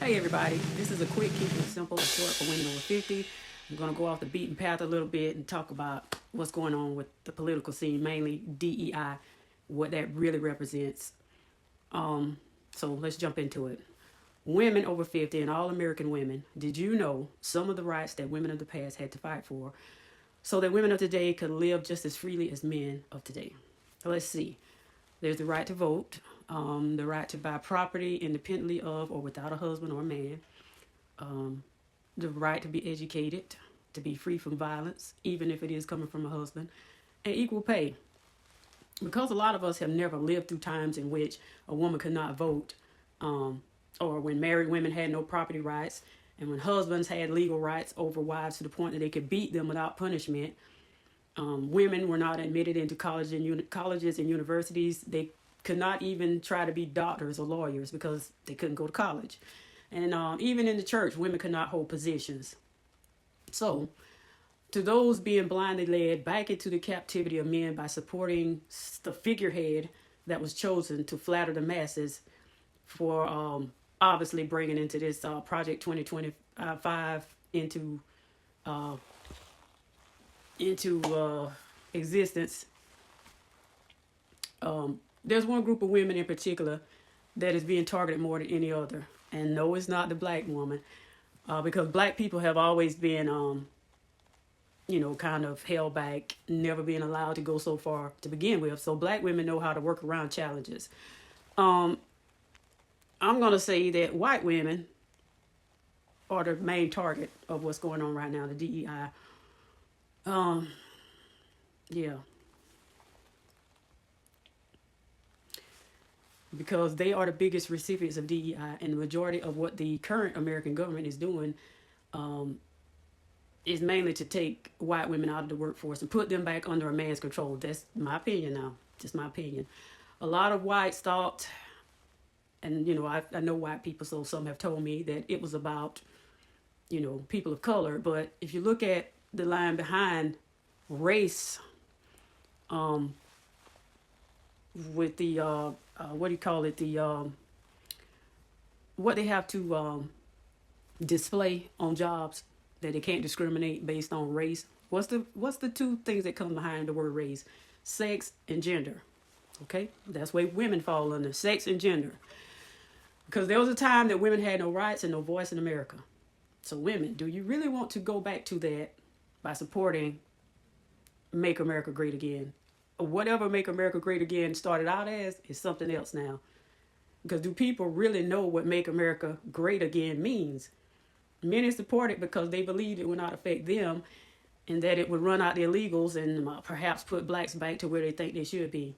Hey everybody, this is a quick, keep it simple and short for women over 50. I'm going to go off the beaten path a little bit and talk about what's going on with the political scene, mainly DEI, what that really represents. So let's jump into it. Women over 50 and all American women, did you know some of the rights that women of the past had to fight for so that women of today could live just as freely as men of today? Let's see. There's the right to vote, the right to buy property independently of or without a husband or a man, the right to be educated, to be free from violence, even if it is coming from a husband, and equal pay. Because a lot of us have never lived through times in which a woman could not vote, or when married women had no property rights, and when husbands had legal rights over wives to the point that they could beat them without punishment. Women were not admitted into colleges and universities. They could not even try to be doctors or lawyers because they couldn't go to college. And even in the church, women could not hold positions. So, to those being blindly led back into the captivity of men by supporting the figurehead that was chosen to flatter the masses for obviously bringing into this Project 2025 into existence. There's one group of women in particular that is being targeted more than any other. And no, it's not the black woman, because black people have always been, kind of held back, never being allowed to go so far to begin with. So black women know how to work around challenges. I'm going to say that white women are the main target of what's going on right now, the DEI. Yeah. Because they are the biggest recipients of DEI, and the majority of what the current American government is doing is mainly to take white women out of the workforce and put them back under a man's control. That's my opinion now, just my opinion. A lot of whites thought, and I know white people, so some have told me that it was about, people of color. But if you look at the line behind race, with the what do you call it, the what they have to display on jobs, that they can't discriminate based on race. What's the two things that come behind the word race? Sex and gender. Okay, that's where women fall under, sex and gender. Because there was a time that women had no rights and no voice in America. So women, do you really want to go back to that by supporting Make America Great Again? Whatever Make America Great Again started out as is something else now. Because do people really know what Make America Great Again means? Many support it because they believe it would not affect them, and that it would run out the illegals and perhaps put blacks back to where they think they should be.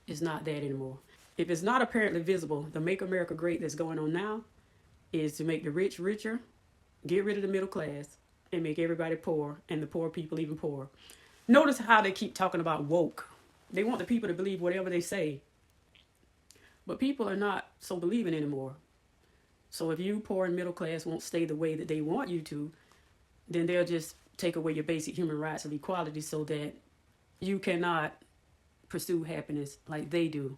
It's not that anymore. If it's not apparently visible, the Make America Great that's going on now is to make the rich richer, get rid of the middle class, and make everybody poor, and the poor people even poorer. Notice how they keep talking about woke. They want the people to believe whatever they say. But people are not so believing anymore. So if you poor and middle class won't stay the way that they want you to, then they'll just take away your basic human rights of equality so that you cannot pursue happiness like they do.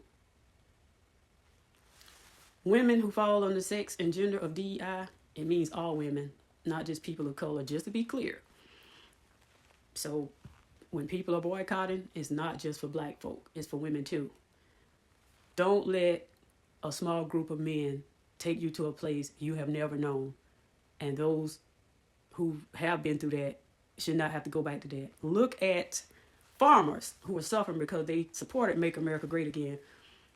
Women who fall under sex and gender of DEI, it means all women, not just people of color, just to be clear. So when people are boycotting, it's not just for black folk, it's for women too. Don't let a small group of men take you to a place you have never known. And those who have been through that should not have to go back to that. Look at farmers who are suffering because they supported Make America Great Again.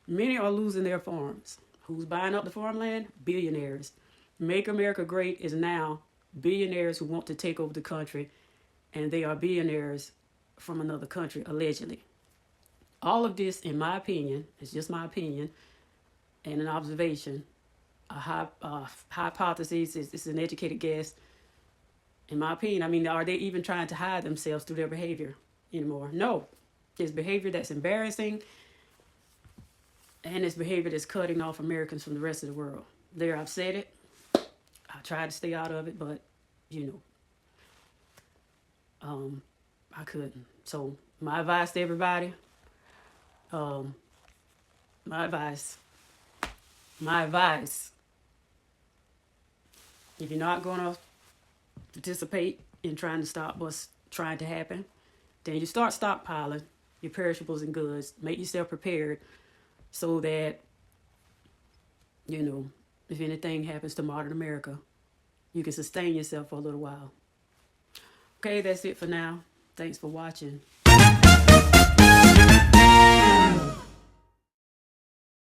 Many are losing their farms. Who's buying up the farmland? Billionaires. Make America Great is now billionaires who want to take over the country, and they are billionaires from another country, allegedly. All of this, in my opinion, is just my opinion and an observation, a hypothesis. It's an educated guess. In my opinion, are they even trying to hide themselves through their behavior anymore? No. It's behavior that's embarrassing, and it's behavior that's cutting off Americans from the rest of the world. There, I've said it. I tried to stay out of it, but, I couldn't. So my advice to everybody, My advice, if you're not going to participate in trying to stop what's trying to happen, then you start stockpiling your perishables and goods. Make yourself prepared so that, if anything happens to modern America, you can sustain yourself for a little while. Okay, that's it for now. Thanks for watching.